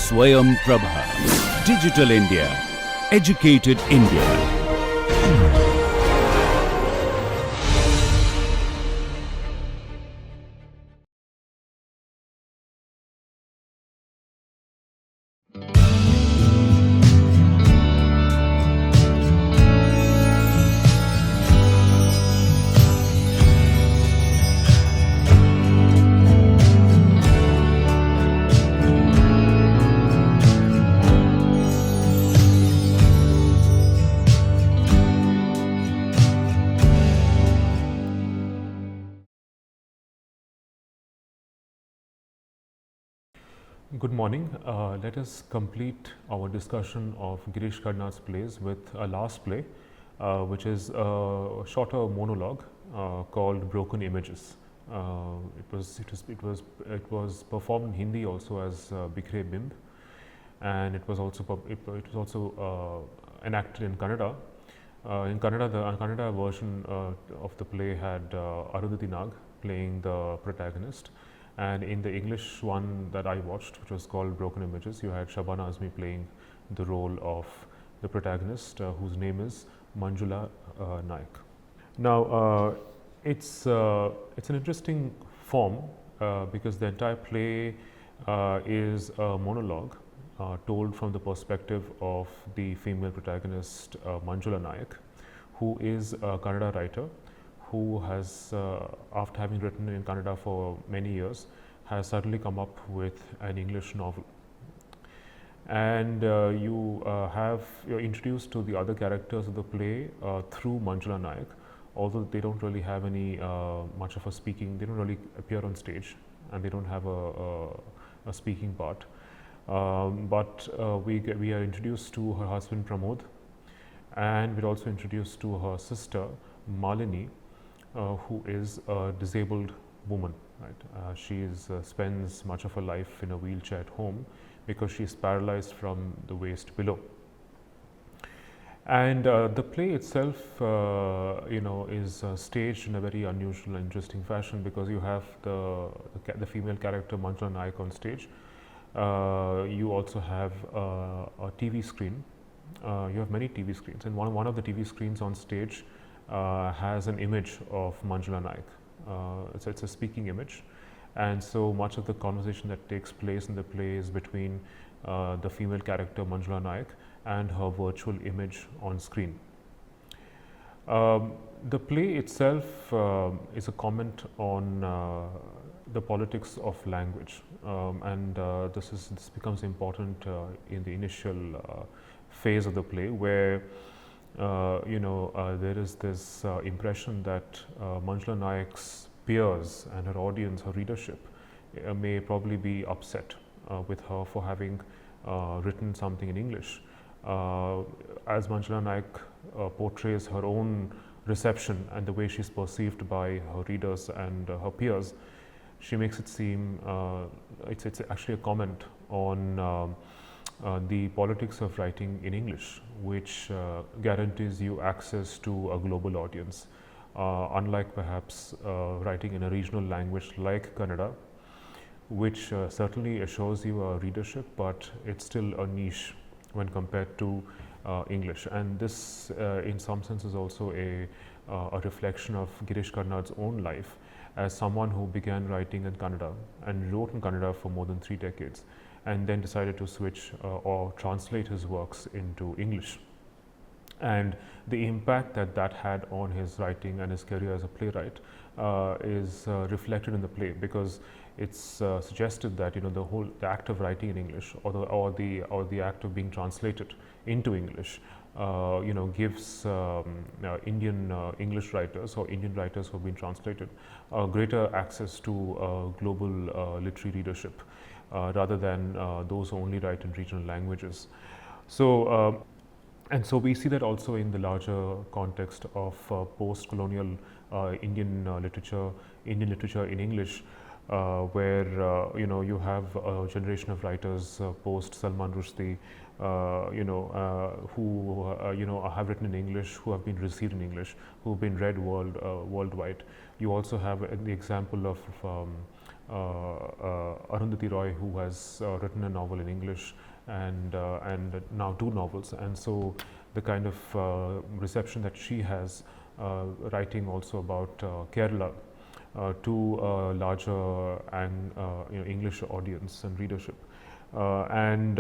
Swayam Prabha. Digital India. Educated India. Good morning. Let us complete our discussion of Girish Karnad's plays with a last play, which is a shorter monologue called Broken Images. It was performed in Hindi also as Bikhre Bimb, and it was also enacted in Kannada. In Kannada, the Kannada version of the play had Arundhati Nag playing the protagonist. And in the English one that I watched, which was called Broken Images, you had Shabana Azmi playing the role of the protagonist, whose name is Manjula Naik. Now, it's an interesting form because the entire play is a monologue told from the perspective of the female protagonist, Manjula Naik, who is a Kannada writer, who has, after having written in Kannada for many years, has suddenly come up with an English novel. And you're introduced to the other characters of the play through Manjula Naik, although they don't really have any much of a speaking, they don't really appear on stage, and they don't have a speaking part. But we are introduced to her husband Pramod, and we're also introduced to her sister Malini, who is a disabled woman. Right? She spends much of her life in a wheelchair at home because she is paralyzed from the waist below. And the play itself, is staged in a very unusual and interesting fashion because you have the female character Manjula Naik on stage. You also have a TV screen. You have many TV screens, and one of the TV screens on stage has an image of Manjula Naik. It's a speaking image, and so much of the conversation that takes place in the play is between the female character Manjula Naik and her virtual image on screen. The play itself is a comment on the politics of language, and this becomes important in the initial phase of the play, where there is this impression that Manjula Naik's peers and her audience, her readership, may probably be upset with her for having written something in English. As Manjula Naik portrays her own reception and the way she's perceived by her readers and her peers, she makes it seem it's actually a comment on the politics of writing in English, which guarantees you access to a global audience, unlike perhaps writing in a regional language like Kannada, which certainly assures you a readership, but it's still a niche when compared to English. And this, in some sense, is also a reflection of Girish Karnad's own life as someone who began writing in Kannada and wrote in Kannada for more than 3 decades, and then decided to switch or translate his works into English. And the impact that had on his writing and his career as a playwright is reflected in the play, because it's suggested that the act of writing in English or the act of being translated into English gives Indian English writers or Indian writers who have been translated greater access to global literary readership, rather than those who only write in regional languages. So, and so we see that also in the larger context of post-colonial Indian literature in English, where you have a generation of writers post Salman Rushdie, who have written in English, who have been received in English, who have been read worldwide. You also have the example of Arundhati Roy, who has written a novel in English and now 2 novels, and so the kind of reception that she has, writing also about Kerala to a larger and English audience and readership, and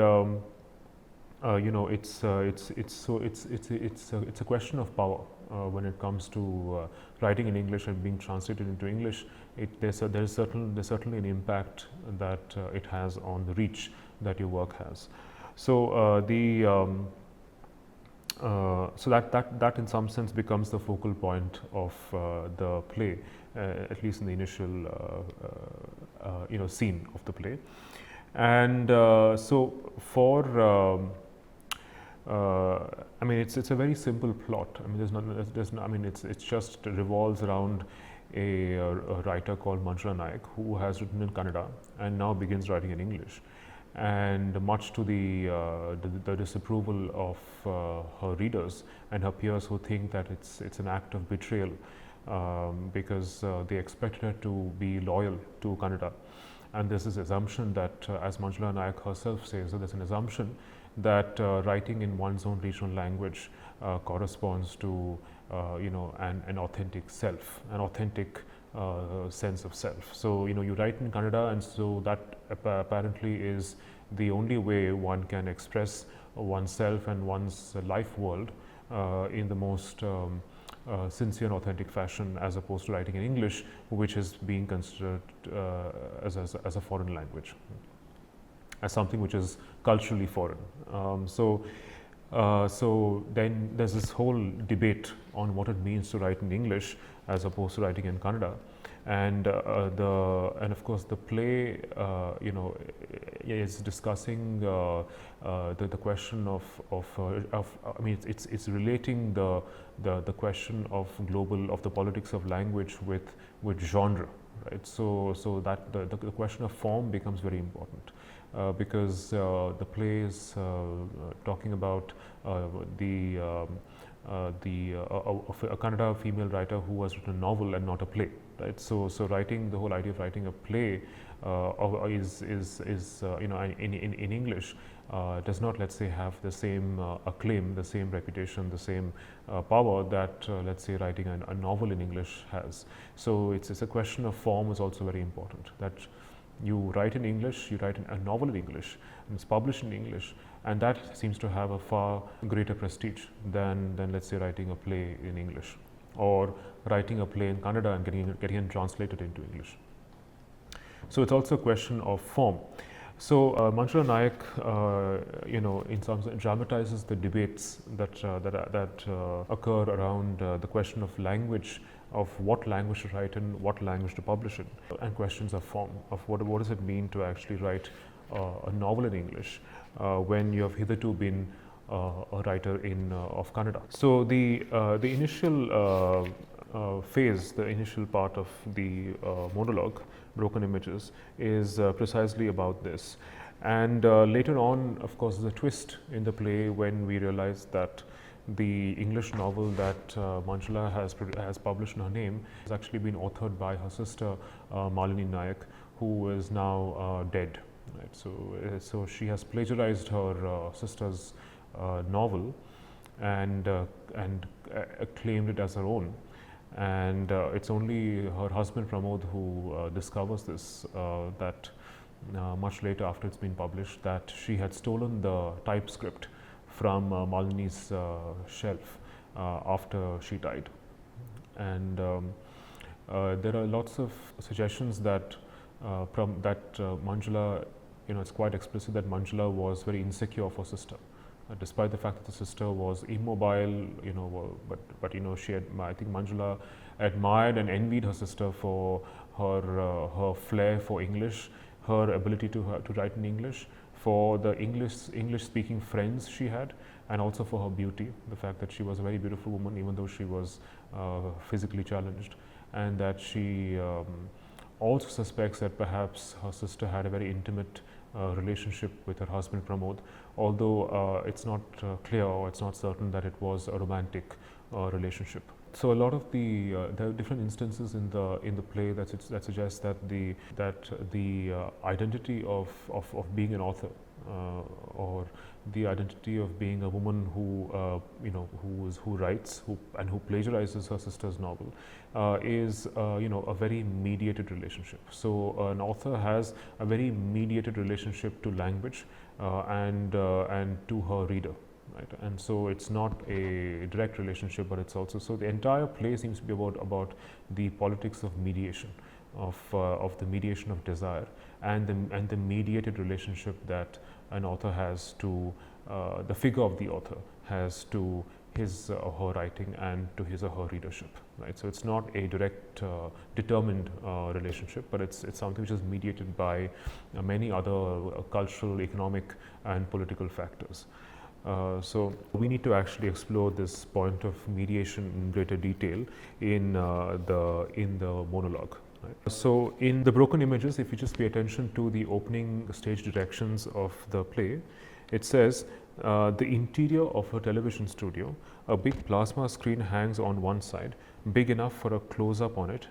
it's a question of power when it comes to writing in English and being translated into English. There's certainly an impact that it has on the reach that your work has. So so that in some sense becomes the focal point of the play, at least in the initial scene of the play. And so for I mean, it's a very simple plot. I mean, there's no, I mean, it's just revolves around a writer called Manjula Nayak, who has written in Kannada and now begins writing in English. And much to the disapproval of her readers and her peers, who think that it's an act of betrayal, because they expected her to be loyal to Kannada. And there's this assumption that, as Manjula Nayak herself says, there's an assumption that writing in one's own regional language corresponds to an authentic self, an authentic sense of self. So you write in Kannada, and so that apparently is the only way one can express oneself and one's life world in the most sincere and authentic fashion, as opposed to writing in English, which is being considered as a foreign language, as something which is culturally foreign. So then there's this whole debate on what it means to write in English as opposed to writing in Kannada, and of course the play is discussing the question of I mean, it's relating the question of the politics of language with genre, right? So that the question of form becomes very important. Because the play is talking about a Kannada female writer who has written a novel and not a play, right? So writing, the whole idea of writing a play is in English does not, let's say, have the same acclaim, the same reputation, the same power that let's say writing a novel in English has. So it's a question of form is also very important. That you write in English, you write a novel in English, and it's published in English, and that seems to have a far greater prestige than let's say writing a play in English, or writing a play in Kannada and getting it translated into English. So it's also a question of form. So Manjula Nayak, in some sense dramatizes the debates that occur around the question of language, of what language to write in, what language to publish in, and questions of form, of what does it mean to actually write a novel in English when you have hitherto been a writer of Kannada. So the initial phase, the initial part of the monologue, Broken Images, is precisely about this. And later on, of course, there's a twist in the play when we realize that the English novel that Manjula has published in her name has actually been authored by her sister Malini Nayak, who is now dead. Right? So she has plagiarized her sister's novel and claimed it as her own. And it's only her husband Pramod who discovers this, that much later, after it's been published, that she had stolen the typescript from Malini's shelf after she died. And there are lots of suggestions that Manjula, it's quite explicit that Manjula was very insecure of her sister. Despite the fact that the sister was immobile, but she had, I think Manjula admired and envied her sister for her flair for English, her ability to write in English, for the English speaking friends she had, and also for her beauty, the fact that she was a very beautiful woman even though she was physically challenged, and that she also suspects that perhaps her sister had a very intimate relationship with her husband Pramod, although it's not clear or it's not certain that it was a romantic relationship. So a lot of there are different instances in the play that suggest that the identity of being an author, or the identity of being a woman who who writes and who plagiarizes her sister's novel is a very mediated relationship. So an author has a very mediated relationship to language and to her reader. Right. And so it's not a direct relationship, but it's also, so the entire play seems to be about the politics of mediation, of the mediation of desire, and the mediated relationship that an author has to the figure of the author has to his or her writing and to his or her readership. Right. So it's not a direct determined relationship, but it's something which is mediated by many other cultural, economic, and political factors. So we need to actually explore this point of mediation in greater detail in the monologue. Right. So in the broken images, if you just pay attention to the opening stage directions of the play, it says the interior of a television studio, a big plasma screen hangs on one side, big enough for a close-up on it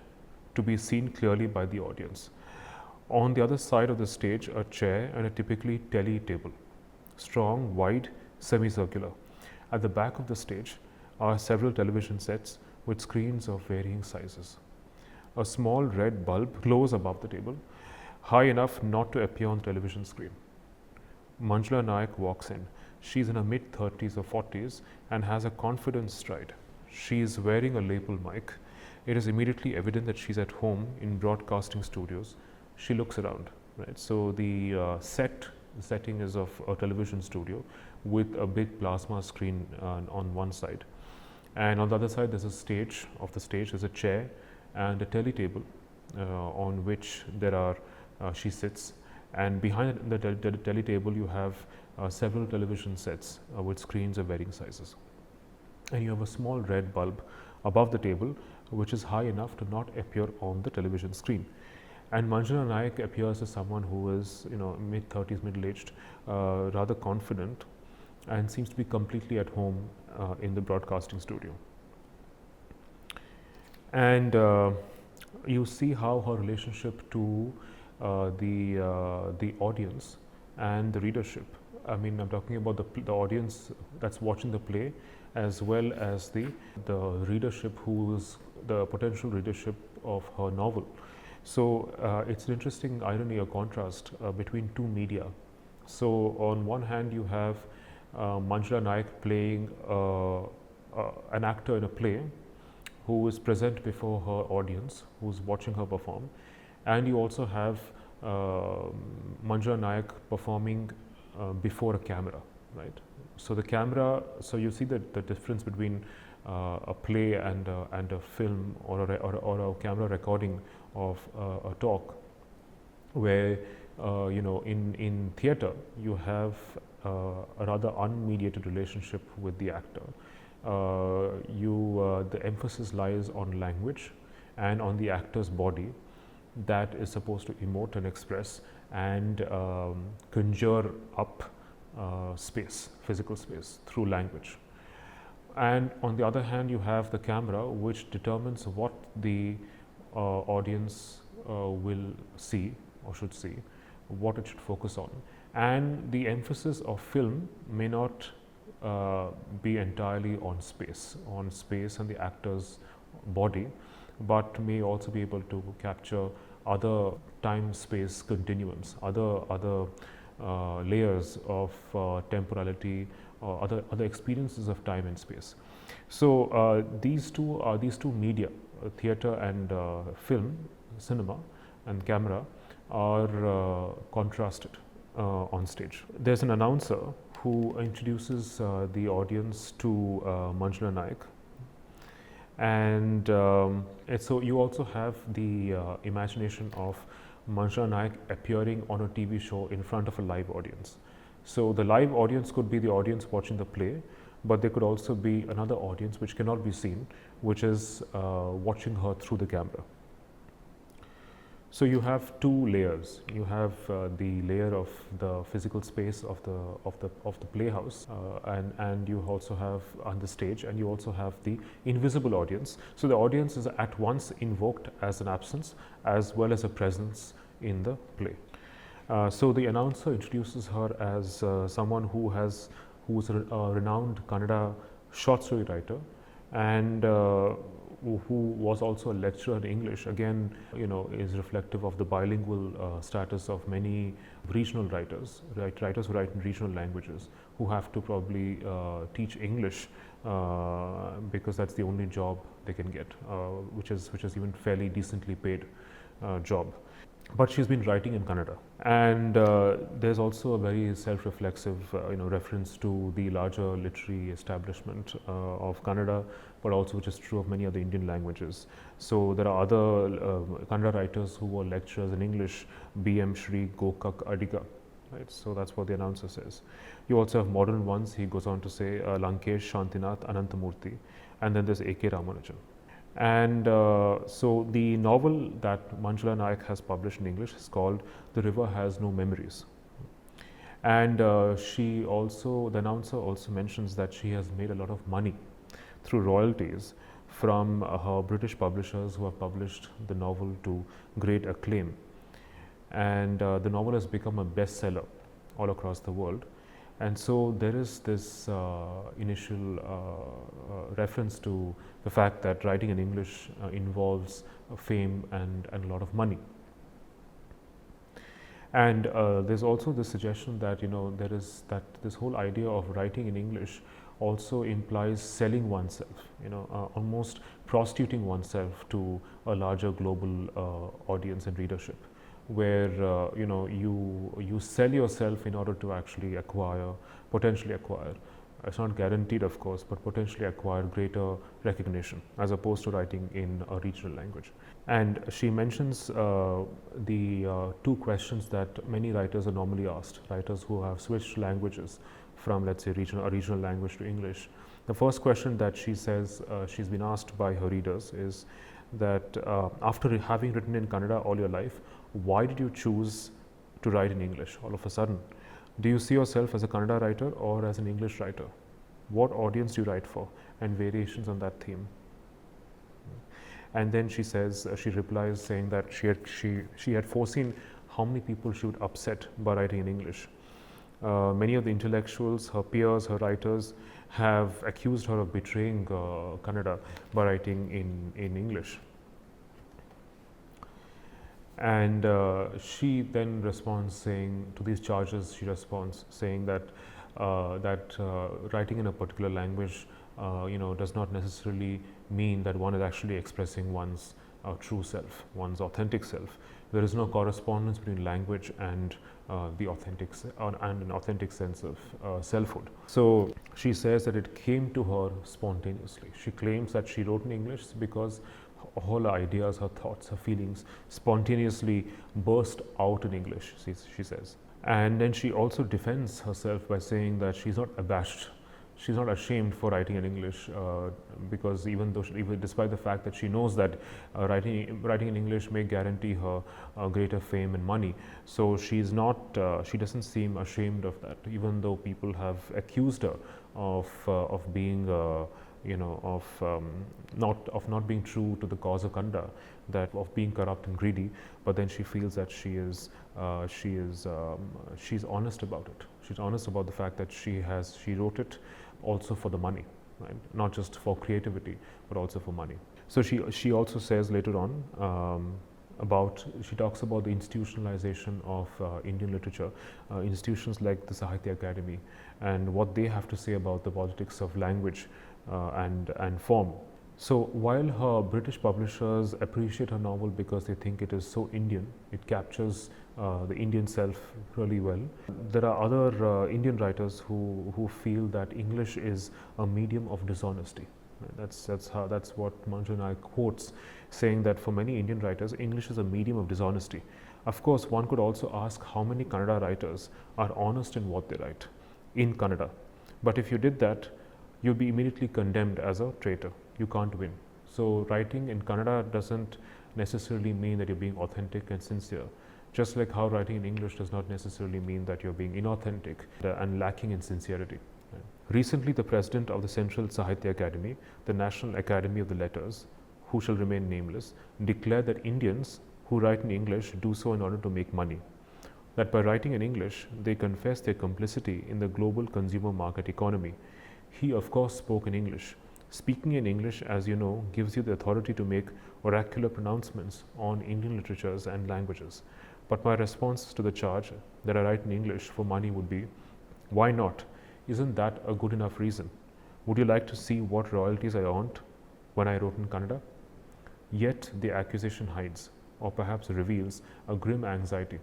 to be seen clearly by the audience. On the other side of the stage, a chair and a typically telly table, strong, wide, semicircular. At the back of the stage are several television sets with screens of varying sizes. A small red bulb glows above the table, high enough not to appear on the television screen. Manjula Nayak walks in. She's in her mid-30s or 40s and has a confident stride. She is wearing a lapel mic. It is immediately evident that she's at home in broadcasting studios. She looks around. Right? So the setting is of a television studio with a big plasma screen on one side, and on the other side there's a stage. Of the stage there's a chair and a telly table on which there are she sits, and behind the telly table you have several television sets with screens of varying sizes, and you have a small red bulb above the table which is high enough to not appear on the television screen. And Manjula Nayak appears as someone who is mid-30s, middle-aged, rather confident, and seems to be completely at home in the broadcasting studio. And you see how her relationship to the audience and the readership. I mean, I'm talking about the audience that's watching the play, as well as the readership, who is the potential readership of her novel. So it's an interesting irony or contrast between two media. So on one hand you have Manjula Nayak playing an actor in a play who is present before her audience, who's watching her perform, and you also have Manjula Nayak performing before a camera, right? So the camera, so you see the difference between a play and a film or a camera recording of a talk, where in theatre you have a rather unmediated relationship with the actor. The emphasis lies on language and on the actor's body that is supposed to emote and express and conjure up space, physical space, through language. And on the other hand, you have the camera, which determines what the audience will see or should see, what it should focus on. And the emphasis of film may not be entirely on space and the actor's body, but may also be able to capture other time-space continuums, other layers of temporality, other experiences of time and space. So these two media, theatre and film, cinema and camera, are contrasted on stage. There's an announcer who introduces the audience to Manjula Nayak, and so you also have the imagination of Manjula Nayak appearing on a TV show in front of a live audience. So the live audience could be the audience watching the play, but there could also be another audience which cannot be seen, which is watching her through the camera. So you have two layers. You have the layer of the physical space of the playhouse, and you also have on the stage, and you also have the invisible audience. So the audience is at once invoked as an absence as well as a presence in the play. So the announcer introduces her as someone who is a renowned Kannada short story writer, and who was also a lecturer in English. Again, is reflective of the bilingual status of many regional writers, writers who write in regional languages, who have to probably teach English because that's the only job they can get, which is even fairly decently paid job. But she's been writing in Kannada, and there's also a very self-reflexive, reference to the larger literary establishment of Kannada, but also which is true of many other Indian languages. So there are other Kannada writers who were lecturers in English, B.M. Shri Gokak Adiga. Right, so that's what the announcer says. You also have modern ones. He goes on to say Lankesh Shantinath Anantamurthy, and then there's A.K. Ramanujan. And so the novel that Manjula Nayak has published in English is called The River Has No Memories. And the announcer also mentions that she has made a lot of money through royalties from her British publishers who have published the novel to great acclaim. And the novel has become a bestseller all across the world. And so there is this initial reference to the fact that writing in English involves fame and a lot of money. And there's also this suggestion that there is that this whole idea of writing in English also implies selling oneself, almost prostituting oneself to a larger global audience and readership, where you sell yourself in order to actually potentially acquire. It's not guaranteed, of course, but potentially acquire greater recognition as opposed to writing in a regional language. And she mentions the two questions that many writers are normally asked, writers who have switched languages from, let's say, a regional language to English. The first question that she says she's been asked by her readers is that after having written in Kannada all your life, why did you choose to write in English all of a sudden? Do you see yourself as a Kannada writer or as an English writer? What audience do you write for? And variations on that theme. And then she says, she replies saying that she had foreseen how many people she would upset by writing in English. Many of the intellectuals, her peers, her writers, have accused her of betraying Kannada by writing in English. And she then responds saying, to these charges, she responds saying that writing in a particular language, does not necessarily mean that one is actually expressing one's true self, one's authentic self. There is no correspondence between language and an authentic sense of selfhood. So she says that it came to her spontaneously. She claims that she wrote in English because all her ideas, her thoughts, her feelings spontaneously burst out in English, she says. And then she also defends herself by saying that she's not abashed, she's not ashamed for writing in English, because even despite the fact that she knows that writing in English may guarantee her greater fame and money, so she doesn't seem ashamed of that, even though people have accused her of being not being true to the cause of Kannada, that of being corrupt and greedy. But then she feels that she's honest about it. She's honest about the fact that she wrote it also for the money, right? Not just for creativity, but also for money. So she also says later on she talks about the institutionalization of Indian literature, institutions like the Sahitya Academy, and what they have to say about the politics of language and form. So while her British publishers appreciate her novel because they think it is so Indian, it captures the Indian self really well, there are other Indian writers who feel that English is a medium of dishonesty. That's what Manjula Nayak quotes, saying that for many Indian writers, English is a medium of dishonesty. Of course, one could also ask how many Kannada writers are honest in what they write in Kannada. But if you did that, you'll be immediately condemned as a traitor. You can't win. So writing in Kannada doesn't necessarily mean that you're being authentic and sincere. Just like how writing in English does not necessarily mean that you're being inauthentic and lacking in sincerity. Recently, the president of the Central Sahitya Academy, the National Academy of the Letters, who shall remain nameless, declared that Indians who write in English do so in order to make money. That by writing in English, they confess their complicity in the global consumer market economy. He, of course, spoke in English. Speaking in English, as you know, gives you the authority to make oracular pronouncements on Indian literatures and languages. But my response to the charge that I write in English for money would be, why not? Isn't that a good enough reason? Would you like to see what royalties I earned when I wrote in Kannada? Yet the accusation hides, or perhaps reveals, a grim anxiety.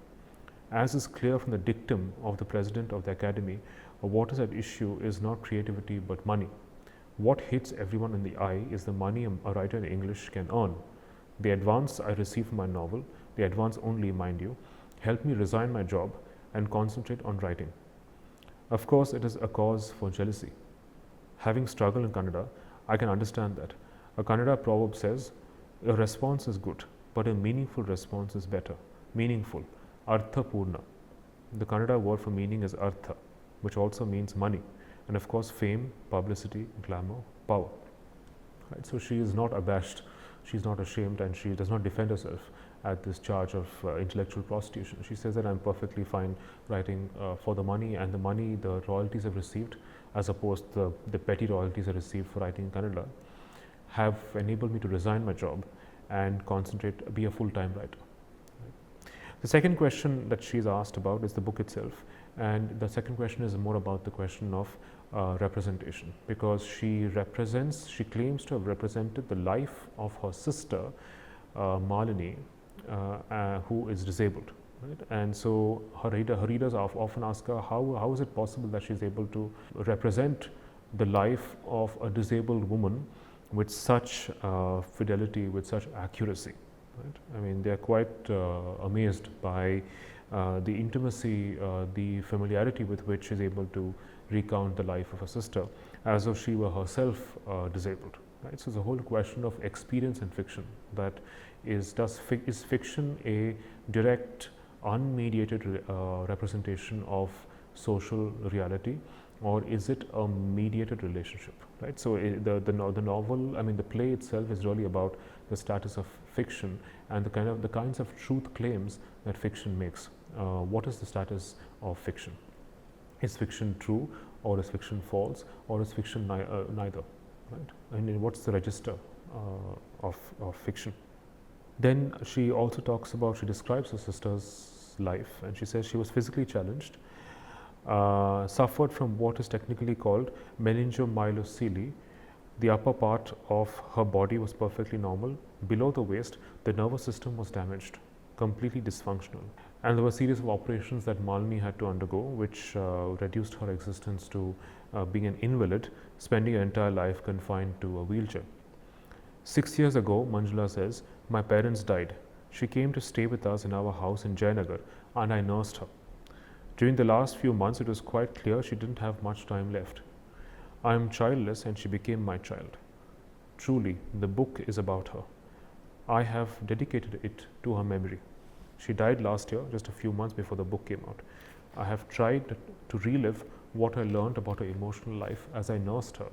As is clear from the dictum of the president of the academy, what is at issue is not creativity but money. What hits everyone in the eye is the money a writer in English can earn. The advance I receive from my novel, the advance only, mind you, helped me resign my job and concentrate on writing. Of course, it is a cause for jealousy. Having struggled in Kannada, I can understand that. A Kannada proverb says, a response is good, but a meaningful response is better. Meaningful, artha purna. The Kannada word for meaning is artha, which also means money, and of course fame, publicity, glamour, power. Right? So she is not abashed, she is not ashamed, and she does not defend herself at this charge of intellectual prostitution. She says that I'm perfectly fine writing for the money, and the money, the royalties I've received, as opposed to the petty royalties I received for writing in Kannada, have enabled me to resign my job and concentrate, be a full-time writer. The second question that she's asked about is the book itself, and the second question is more about the question of representation, because she claims to have represented the life of her sister Malini, who is disabled. Right? And so her readers often ask her, how is it possible that she's able to represent the life of a disabled woman with such fidelity, with such accuracy. Right? I mean, they are quite amazed by the intimacy, the familiarity with which she's able to recount the life of her sister, as though she were herself disabled. Right? So, it's a whole question of experience in fiction, that is fiction a direct, unmediated representation of social reality, or is it a mediated relationship? Right? So, the novel, I mean, the play itself is really about the status of fiction and the kinds of truth claims that fiction makes. What is the status of fiction? Is fiction true, or is fiction false, or is fiction neither? Right? And what's the register of fiction? Then she also she describes her sister's life, and she says she was physically challenged, suffered from what is technically called meningomyelocele. The upper part of her body was perfectly normal. Below the waist, the nervous system was damaged, completely dysfunctional. And there were a series of operations that Malini had to undergo, which reduced her existence to being an invalid, spending her entire life confined to a wheelchair. 6 years ago, Manjula says, my parents died. She came to stay with us in our house in Jayanagar, and I nursed her. During the last few months, it was quite clear she didn't have much time left. I am childless, and she became my child. Truly, the book is about her. I have dedicated it to her memory. She died last year, just a few months before the book came out. I have tried to relive what I learned about her emotional life as I nursed her,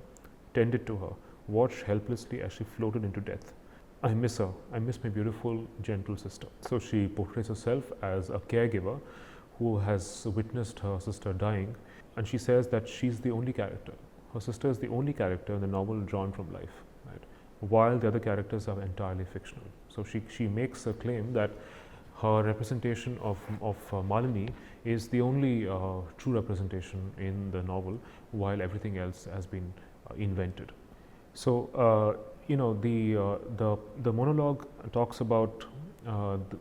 tended to her, watched helplessly as she floated into death. I miss her. I miss my beautiful, gentle sister. So she portrays herself as a caregiver who has witnessed her sister dying, and she says that she's the only character. Her sister is the only character in the novel drawn from life, right? While the other characters are entirely fictional. So she makes a claim that her representation of Malini is the only true representation in the novel, while everything else has been invented. So the monologue talks about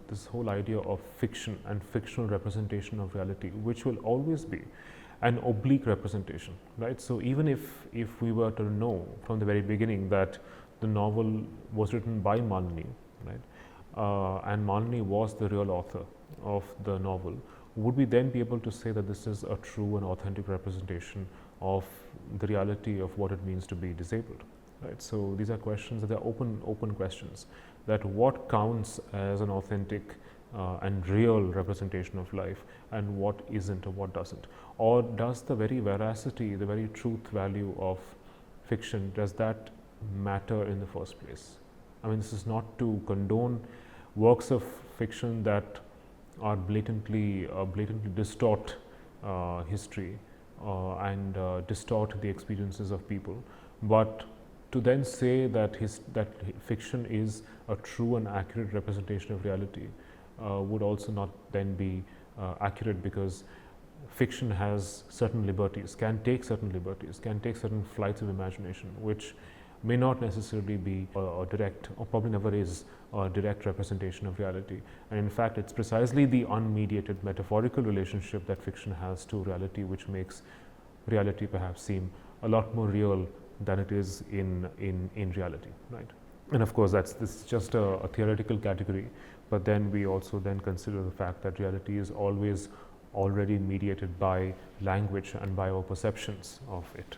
this whole idea of fiction and fictional representation of reality, which will always be an oblique representation, right? So even if we were to know from the very beginning that the novel was written by Malini, right, and Malini was the real author of the novel, would we then be able to say that this is a true and authentic representation of the reality of what it means to be disabled? Right? So these are questions that are open questions that what counts as an authentic and real representation of life and what isn't or what doesn't? Or does the very veracity, the very truth value of fiction, does that matter in the first place? I mean, this is not to condone works of fiction that are blatantly distort history and distort the experiences of people, but to then say that fiction is a true and accurate representation of reality would also not then be accurate, because fiction has certain liberties, can take certain flights of imagination, which may not necessarily be a direct, or probably never is, a direct representation of reality. And in fact, it's precisely the unmediated metaphorical relationship that fiction has to reality which makes reality perhaps seem a lot more real than it is in reality, right? And of course, this is just a theoretical category, but then we also then consider the fact that reality is always already mediated by language and by our perceptions of it.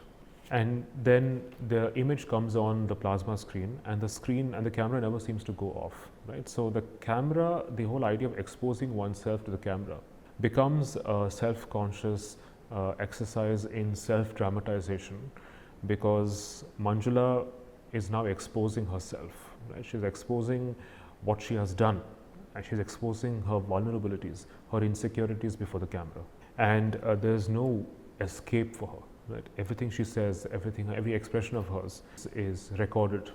And then the image comes on the plasma screen, and the camera never seems to go off, right? So the camera, the whole idea of exposing oneself to the camera becomes a self-conscious exercise in self-dramatization, because Manjula is now exposing herself, right? She's exposing what she has done, and she's exposing her vulnerabilities, her insecurities before the camera. And there's no escape for her. Right. Everything she says, every expression of hers is recorded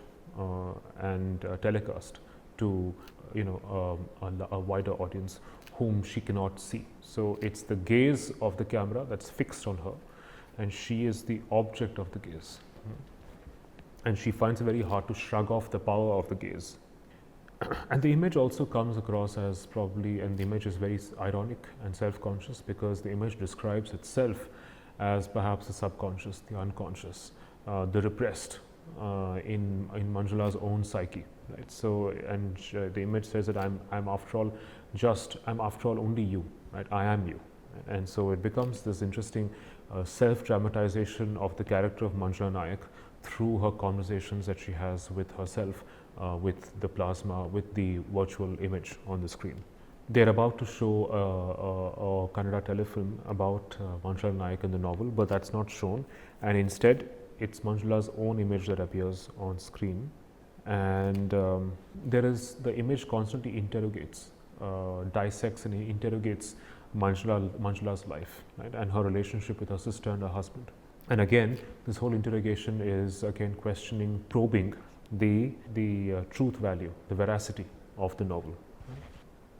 and telecast to a wider audience whom she cannot see. So it's the gaze of the camera that's fixed on her, and she is the object of the gaze. And she finds it very hard to shrug off the power of the gaze. And the image also comes across as probably, and the image is very ironic and self-conscious, because the image describes itself as perhaps the subconscious, the unconscious, the repressed in Manjula's own psyche, right? So, and the image says that I'm after all only you, right? I am you, and so it becomes this interesting self-dramatization of the character of Manjula Nayak through her conversations that she has with herself, with the plasma, with the virtual image on the screen. They're about to show a Kannada telefilm about Manjula Nayak in the novel, but that's not shown, and instead it's Manjula's own image that appears on screen. And the image constantly interrogates, dissects and interrogates Manjula's life, right, and her relationship with her sister and her husband. And again, this whole interrogation is again questioning, probing the truth value, the veracity of the novel.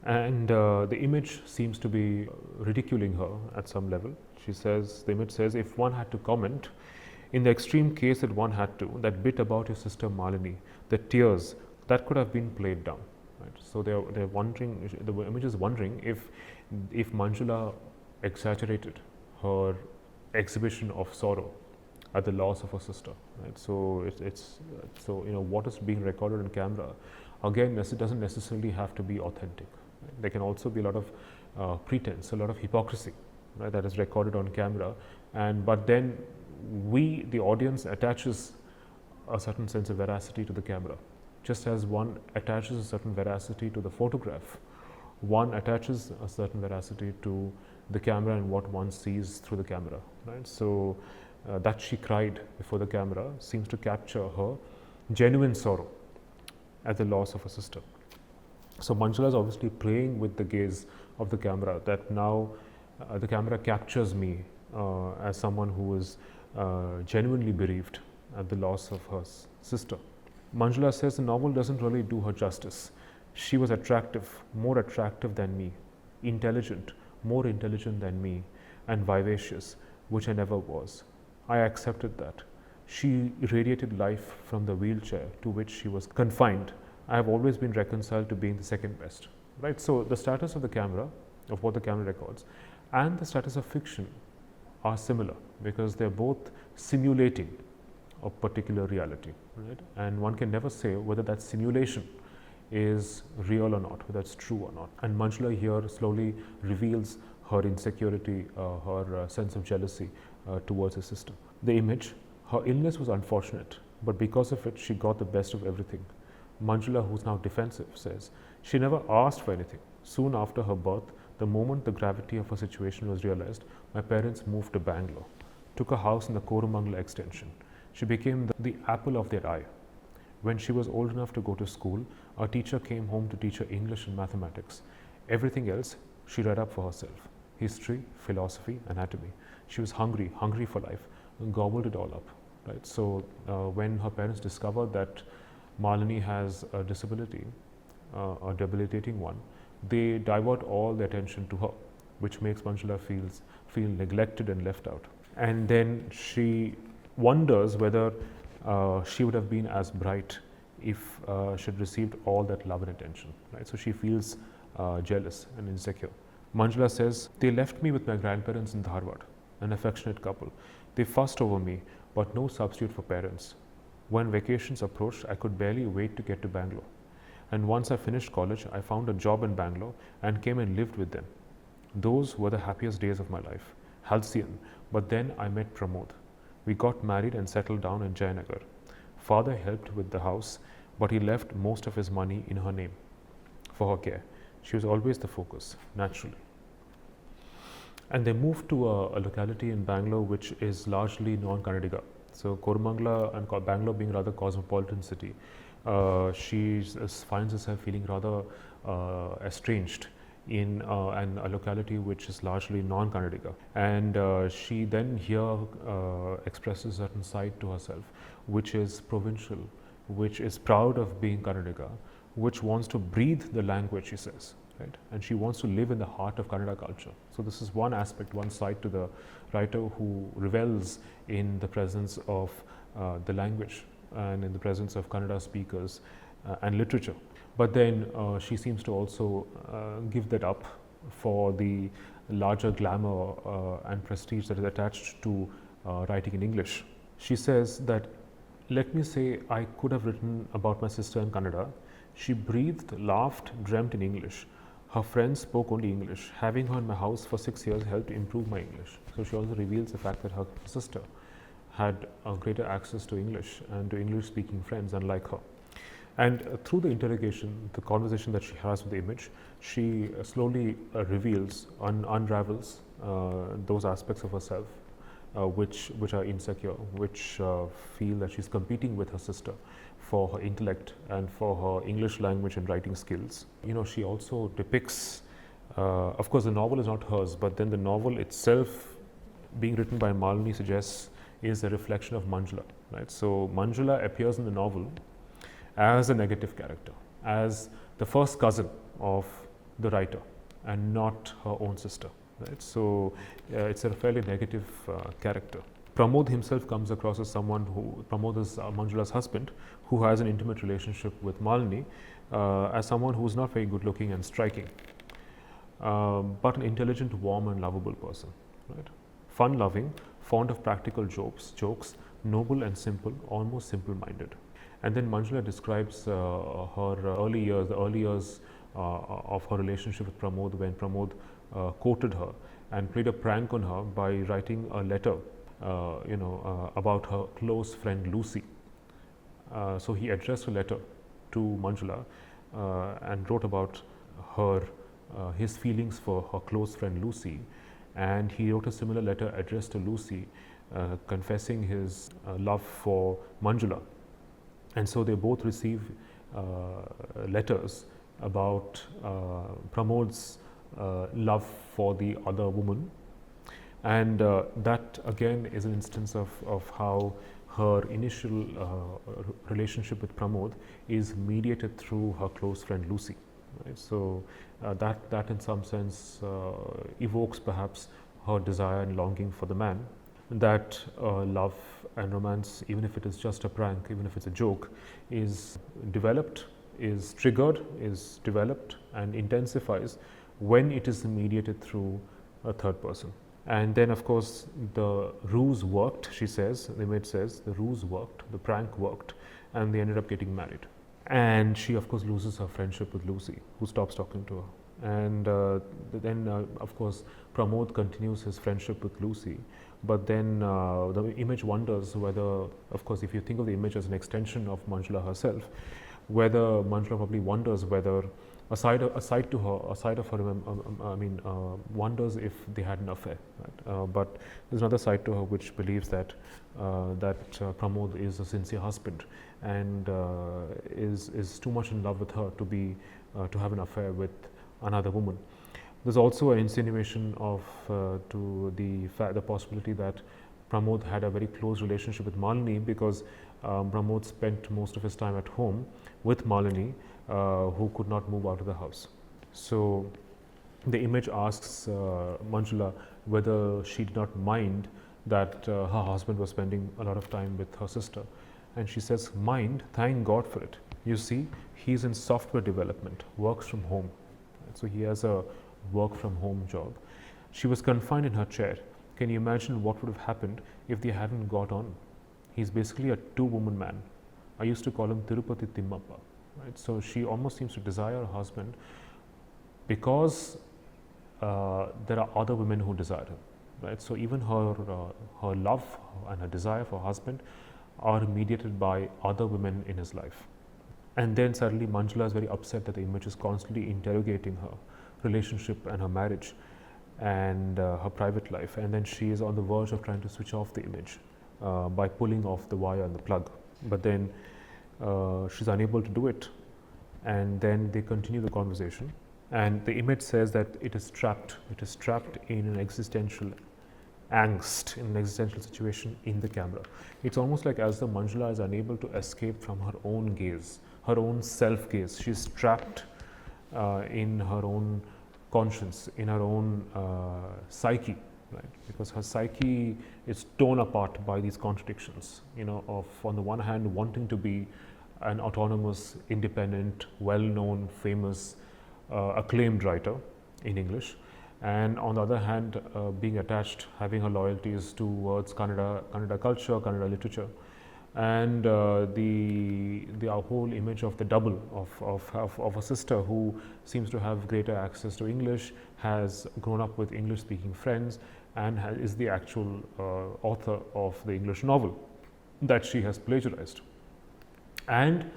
And the image seems to be ridiculing her at some level. The image says, if one had to comment, in the extreme case that one had to, that bit about your sister Malini, the tears, that could have been played down. Right? So they're wondering, the image is wondering if Manjula exaggerated her exhibition of sorrow at the loss of her sister. Right? So what is being recorded on camera, again, it doesn't necessarily have to be authentic. Right? There can also be a lot of pretense, a lot of hypocrisy, right, that is recorded on camera, but then the audience attaches a certain sense of veracity to the camera. Just as one attaches a certain veracity to the photograph, one attaches a certain veracity to the camera and what one sees through the camera. Right? So that she cried before the camera seems to capture her genuine sorrow at the loss of her sister. So Manjula is obviously playing with the gaze of the camera, that now the camera captures me as someone who is genuinely bereaved at the loss of her sister. Manjula says the novel doesn't really do her justice. She was attractive, more attractive than me, intelligent, more intelligent than me, and vivacious, which I never was. I accepted that. She radiated life from the wheelchair to which she was confined. I have always been reconciled to being the second best. Right? So the status of the camera, of what the camera records, and the status of fiction are similar, because they're both simulating a particular reality. Right? And one can never say whether that simulation is real or not, whether it's true or not. And Manjula here slowly reveals her insecurity, her sense of jealousy towards her sister. The image, her illness was unfortunate, but because of it, she got the best of everything. Manjula, who's now defensive, says, she never asked for anything. Soon after her birth, the moment the gravity of her situation was realized, my parents moved to Bangalore, took a house in the Koromangala extension. She became the apple of their eye. When she was old enough to go to school, our teacher came home to teach her English and mathematics. Everything else she read up for herself: history, philosophy, anatomy. She was hungry for life, and gobbled it all up. Right. So when her parents discovered that Malini has a disability, a debilitating one, they divert all the attention to her, which makes Manjula feel neglected and left out. And then she wonders whether she would have been as bright if she had received all that love and attention. Right? So she feels jealous and insecure. Manjula says, they left me with my grandparents in Dharwad, an affectionate couple. They fussed over me, but no substitute for parents. When vacations approached, I could barely wait to get to Bangalore. And once I finished college, I found a job in Bangalore and came and lived with them. Those were the happiest days of my life. Halcyon. But then I met Pramod. We got married and settled down in Jayanagar. Father helped with the house, but he left most of his money in her name for her care. She was always the focus, naturally. And they moved to a locality in Bangalore which is largely non-Kannadiga. So Koromangala and Bangalore being rather cosmopolitan city, she finds herself feeling rather estranged in a locality which is largely non-Kannadiga. And she then here expresses a certain side to herself, which is provincial, which is proud of being Kannadiga, which wants to breathe the language, she says. Right? And she wants to live in the heart of Kannada culture. So this is one aspect, one side to the writer who revels in the presence of the language and in the presence of Kannada speakers and literature. But then she seems to also give that up for the larger glamour and prestige that is attached to writing in English. She says that, let me say I could have written about my sister in Kannada. She breathed, laughed, dreamt in English. Her friends spoke only English. Having her in my house for 6 years helped improve my English. So she also reveals the fact that her sister had greater access to English and to English speaking friends unlike her. And through the interrogation, the conversation that she has with the image, she slowly reveals, unravels those aspects of herself which are insecure, which feel that she's competing with her sister for her intellect and for her English language and writing skills. You know, she also depicts, of course the novel is not hers, but then the novel itself being written by Malini suggests is a reflection of Manjula. Right? So Manjula appears in the novel as a negative character, as the first cousin of the writer and not her own sister. Right? So it's a fairly negative character. Pramod himself comes across as someone who, Pramod is Manjula's husband, who has an intimate relationship with Malini, as someone who is not very good looking and striking, but an intelligent, warm and lovable person. Right? Fun loving, fond of practical jokes, noble and simple, almost simple minded. And then Manjula describes her early years, the early years of her relationship with Pramod, when Pramod quoted her and played a prank on her by writing a letter about her close friend Lucy. So he addressed a letter to Manjula and wrote about his feelings for her close friend Lucy, and he wrote a similar letter addressed to Lucy, confessing his love for Manjula. And so they both receive letters about Pramod's love for the other woman. And that again is an instance of how her initial relationship with Pramod is mediated through her close friend Lucy. Right? So that in some sense evokes perhaps her desire and longing for the man. That love and romance, even if it is just a prank, even if it's a joke, is developed, is triggered, is developed and intensifies when it is mediated through a third person. And then of course the ruse worked, she says, the image says, the ruse worked, the prank worked, and they ended up getting married. And she of course loses her friendship with Lucy, who stops talking to her. And then of course Pramod continues his friendship with Lucy, but then the image wonders whether, of course if you think of the image as an extension of Manjula herself, whether Manjula probably wonders whether a side of her wonders if they had an affair, right? But there's another side to her which believes that Pramod is a sincere husband and is too much in love with her to be to have an affair with another woman. There's also an insinuation of to the possibility that Pramod had a very close relationship with Malini, because Pramod spent most of his time at home with Malini, who could not move out of the house. So the image asks Manjula whether she did not mind that her husband was spending a lot of time with her sister. And she says, mind, thank God for it. You see, he's in software development, works from home. So he has a work from home job. She was confined in her chair. Can you imagine what would have happened if they hadn't got on? He's basically a two-woman man. I used to call him Tirupati Timmappa. Right? So she almost seems to desire her husband because there are other women who desire him. Right? So even her love and her desire for her husband are mediated by other women in his life. And then suddenly Manjula is very upset that the image is constantly interrogating her relationship and her marriage and her private life, and then she is on the verge of trying to switch off the image by pulling off the wire and the plug, but then she's unable to do it, and then they continue the conversation, and the image says that it is trapped in an existential angst, in an existential situation in the camera. It's almost like as though Manjula is unable to escape from her own gaze, her own self gaze. She's trapped in her own conscience, in her own psyche, right? Because her psyche is torn apart by these contradictions, of on the one hand wanting to be an autonomous, independent, well-known, famous, acclaimed writer in English, and on the other hand being attached, having her loyalties towards Kannada culture, Kannada literature, and the whole image of the double of a sister who seems to have greater access to English, has grown up with English speaking friends, and is the actual author of the English novel that she has plagiarized, and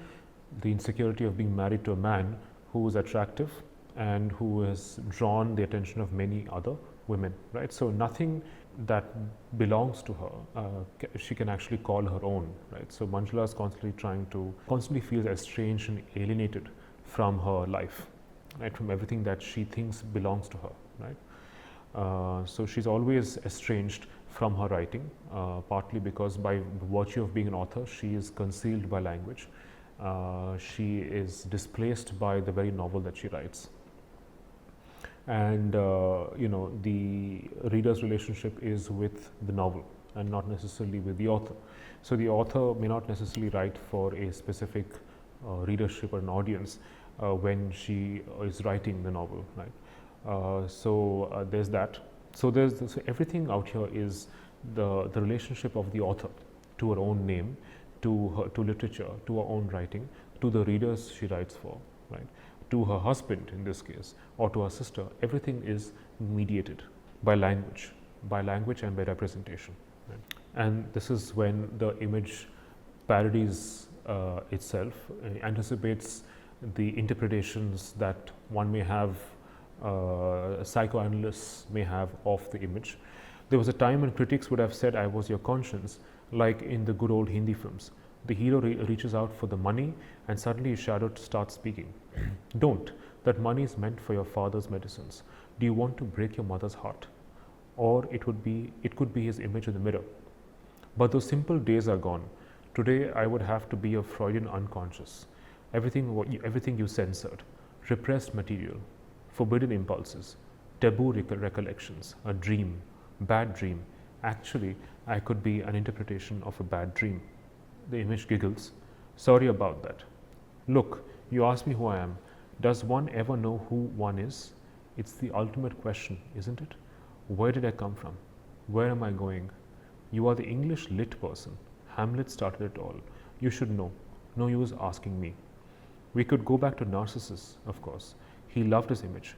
the insecurity of being married to a man who is attractive and who has drawn the attention of many other women, right? So nothing that belongs to her she can actually call her own, right? So Manjula is constantly feels estranged and alienated from her life, right? From everything that she thinks belongs to her, right? So she's always estranged from her writing, partly because by virtue of being an author, she is concealed by language. She is displaced by the very novel that she writes. And the reader's relationship is with the novel and not necessarily with the author. So the author may not necessarily write for a specific readership or an audience when she is writing the novel, right? So there's that. So so everything out here is the relationship of the author to her own name, to literature, to her own writing, to the readers she writes for, right? To her husband in this case, or to her sister. Everything is mediated by language and by representation, right? And this is when the image parodies itself, anticipates the interpretations that one may have, psychoanalysts may have of the image. There was a time when critics would have said, I was your conscience, like in the good old Hindi films. The hero reaches out for the money and suddenly his shadow starts speaking. Don't. That money is meant for your father's medicines. Do you want to break your mother's heart? Or it could be his image in the mirror. But those simple days are gone. Today I would have to be a Freudian unconscious. Everything you censored, repressed material, forbidden impulses, taboo recollections, a dream, bad dream. Actually, I could be an interpretation of a bad dream. The image giggles. Sorry about that. Look, you ask me who I am. Does one ever know who one is? It's the ultimate question, isn't it? Where did I come from? Where am I going? You are the English lit person. Hamlet started it all. You should know. No use asking me. We could go back to Narcissus, of course. He loved his image,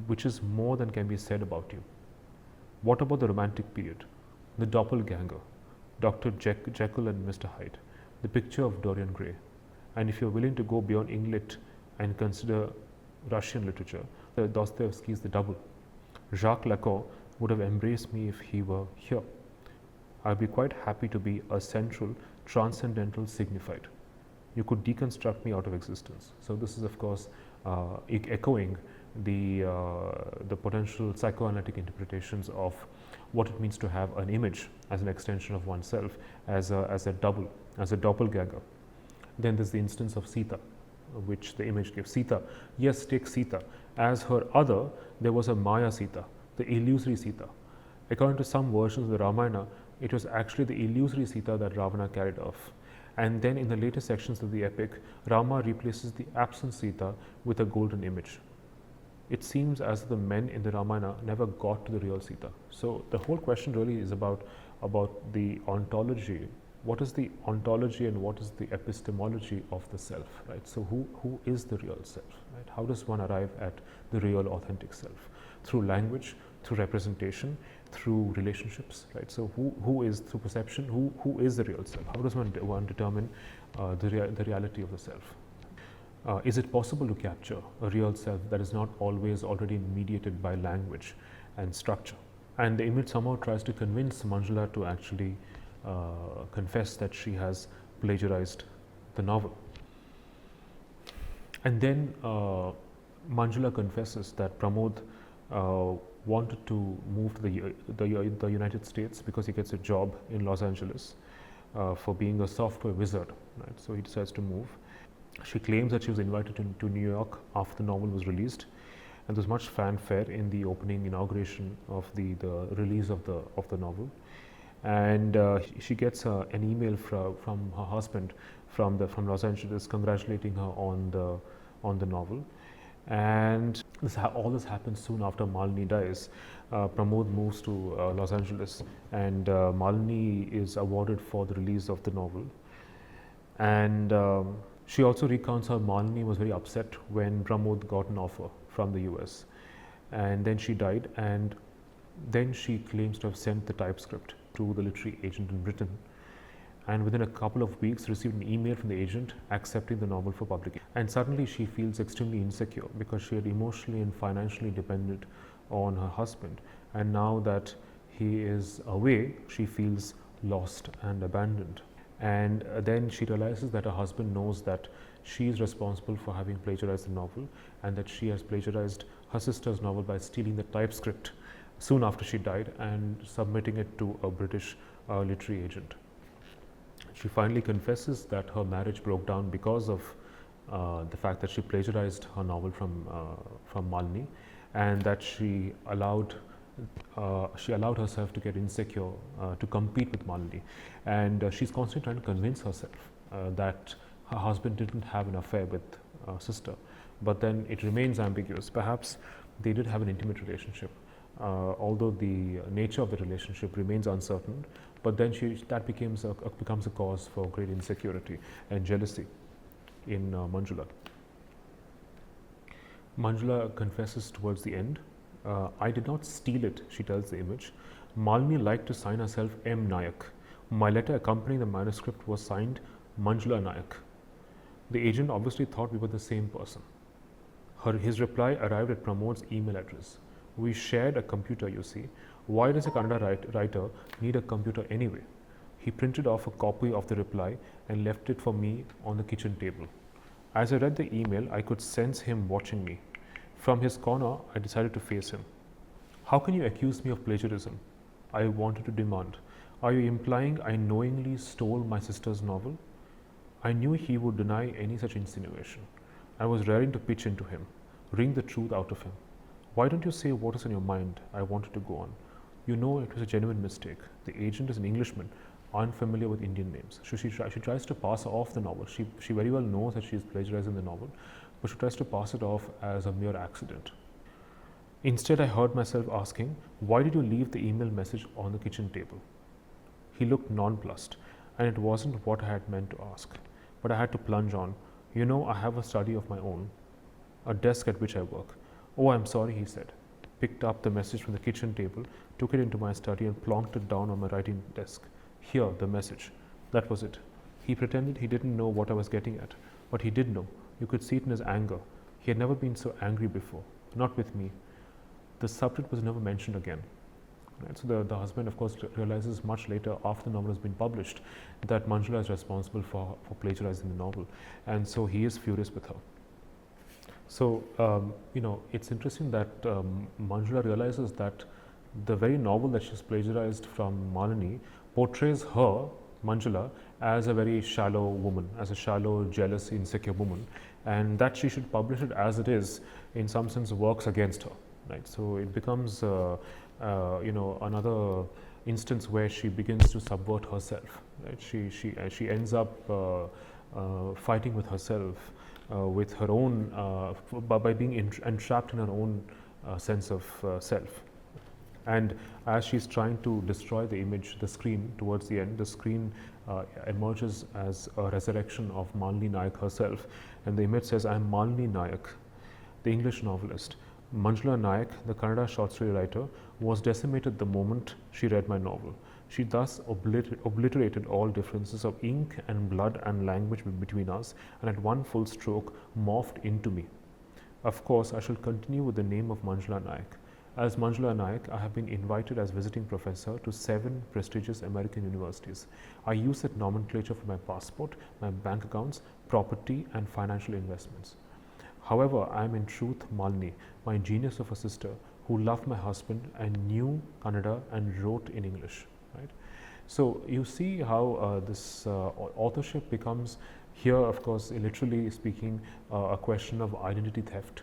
which is more than can be said about you. What about the romantic period? The doppelganger, Dr. Jekyll and Mr. Hyde, the picture of Dorian Gray. And if you're willing to go beyond Inglit and consider Russian literature, Dostoevsky is the double. Jacques Lacan would have embraced me if he were here. I'd be quite happy to be a central, transcendental signified. You could deconstruct me out of existence. So this is, of course, echoing the potential psychoanalytic interpretations of what it means to have an image as an extension of oneself, as a double, as a doppelganger. Then there's the instance of Sita, which the image gives. Sita, yes, take Sita. As her other, there was a Maya Sita, the illusory Sita. According to some versions of the Ramayana, it was actually the illusory Sita that Ravana carried off. And then in the later sections of the epic, Rama replaces the absent Sita with a golden image. It seems as if the men in the Ramayana never got to the real Sita. So the whole question really is about the ontology. What is the ontology and what is the epistemology of the self, right? So who is the real self, right? How does one arrive at the real authentic self? Through language, through representation, through relationships, right? So who is, through perception, who is the real self? How does one determine the reality of the self? Is it possible to capture a real self that is not always already mediated by language and structure? And the image somehow tries to convince Manjula to actually confess that she has plagiarized the novel. And then Manjula confesses that Pramod wanted to move to the United States because he gets a job in Los Angeles for being a software wizard, right? So he decides to move. She claims that she was invited to New York after the novel was released, and there was much fanfare in the opening inauguration of the release of the novel. And she gets an email from her husband from Los Angeles congratulating her on the novel. And all this happens soon after Malini dies. Pramod moves to Los Angeles, and Malini is awarded for the release of the novel. And she also recounts how Malini was very upset when Pramod got an offer from the US. And then she died, and then she claims to have sent the typescript to the literary agent in Britain, and within a couple of weeks received an email from the agent accepting the novel for publication. And suddenly she feels extremely insecure because she had emotionally and financially depended on her husband, and now that he is away, she feels lost and abandoned. And then she realizes that her husband knows that she is responsible for having plagiarized the novel, and that she has plagiarized her sister's novel by stealing the typescript soon after she died and submitting it to a British literary agent. She finally confesses that her marriage broke down because of the fact that she plagiarized her novel from Malini, and that she allowed herself to get insecure to compete with Malini. And she's constantly trying to convince herself that her husband didn't have an affair with sister, but then it remains ambiguous. Perhaps they did have an intimate relationship, although the nature of the relationship remains uncertain. But then that becomes a cause for great insecurity and jealousy in Manjula. Manjula confesses towards the end, I did not steal it, she tells the image. Malini liked to sign herself M. Nayak. My letter accompanying the manuscript was signed Manjula Nayak. The agent obviously thought we were the same person. His reply arrived at Pramod's email address. We shared a computer, you see. Why does a Kannada writer need a computer anyway? He printed off a copy of the reply and left it for me on the kitchen table. As I read the email, I could sense him watching me. From his corner, I decided to face him. How can you accuse me of plagiarism? I wanted to demand. Are you implying I knowingly stole my sister's novel? I knew he would deny any such insinuation. I was raring to pitch into him, wring the truth out of him. Why don't you say what is on your mind? I wanted to go on. You know it was a genuine mistake. The agent is an Englishman, unfamiliar with Indian names. So she tries to pass off the novel. She very well knows that she is plagiarizing the novel, but she tries to pass it off as a mere accident. Instead, I heard myself asking, why did you leave the email message on the kitchen table? He looked nonplussed, and it wasn't what I had meant to ask. But I had to plunge on. You know, I have a study of my own, a desk at which I work. Oh, I'm sorry, he said. Picked up the message from the kitchen table, took it into my study and plonked it down on my writing desk. Here, the message. That was it. He pretended he didn't know what I was getting at. but he did know. You could see it in his anger. He had never been so angry before, not with me. The subject was never mentioned again. Right? So the husband, of course, realizes much later, after the novel has been published, that Manjula is responsible for plagiarizing the novel, and so he is furious with her. So, it's interesting that Manjula realizes that the very novel that she's plagiarized from Malini portrays her, Manjula, as a very shallow woman, as a shallow, jealous, insecure woman, and that she should publish it as it is, in some sense, works against her. Right? So it becomes, another instance where she begins to subvert herself. Right? She ends up fighting with herself, with her own, by being entrapped in her own sense of self. And as she's trying to destroy the image, the screen, towards the end, the screen emerges as a resurrection of Malini Nayak herself. And the image says, "I am Malini Nayak, the English novelist. Manjula Nayak, the Kannada short story writer, was decimated the moment she read my novel. She thus obliterated all differences of ink and blood and language between us, and at one full stroke morphed into me. Of course, I shall continue with the name of Manjula Nayak. As Manjula Nayak, I have been invited as visiting professor to 7 prestigious American universities. I use that nomenclature for my passport, my bank accounts, property, and financial investments. However, I am in truth Malini, my genius of a sister, who loved my husband and knew Kannada and wrote in English." Right? So you see how this authorship becomes here, of course, literally speaking, a question of identity theft.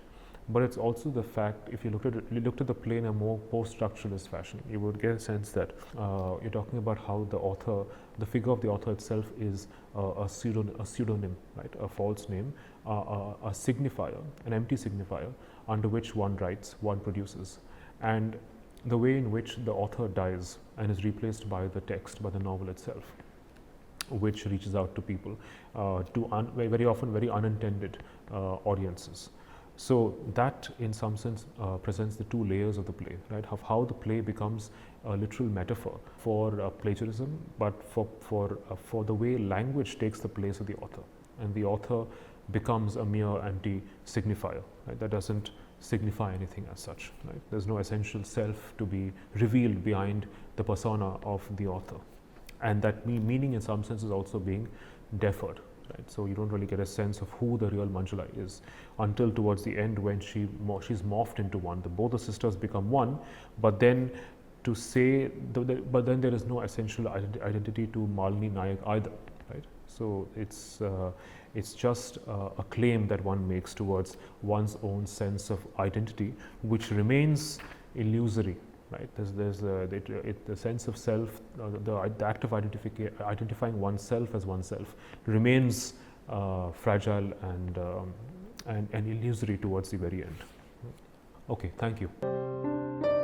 But it's also the fact, if you looked at the play in a more post-structuralist fashion, you would get a sense that you're talking about how the author, the figure of the author itself, is a pseudonym, right? A false name, a signifier, an empty signifier under which one writes, one produces, and the way in which the author dies and is replaced by the text, by the novel itself, which reaches out to people, very often very unintended audiences. So that, in some sense, presents the 2 layers of the play, right? Of how the play becomes a literal metaphor for plagiarism, but for the way language takes the place of the author, and the author becomes a mere empty signifier, right? That doesn't signify anything as such. Right? There's no essential self to be revealed behind the persona of the author, and that meaning, in some sense, is also being deferred. Right? So you don't really get a sense of who the real Manjula is until towards the end, when she's morphed into one. Both the sisters become one, but then but then there is no essential identity to Malini Nayak either. Right? So it's just a claim that one makes towards one's own sense of identity, which remains illusory. Right? There's the sense of self, the act of identifying oneself as oneself remains fragile and illusory towards the very end. Okay, thank you.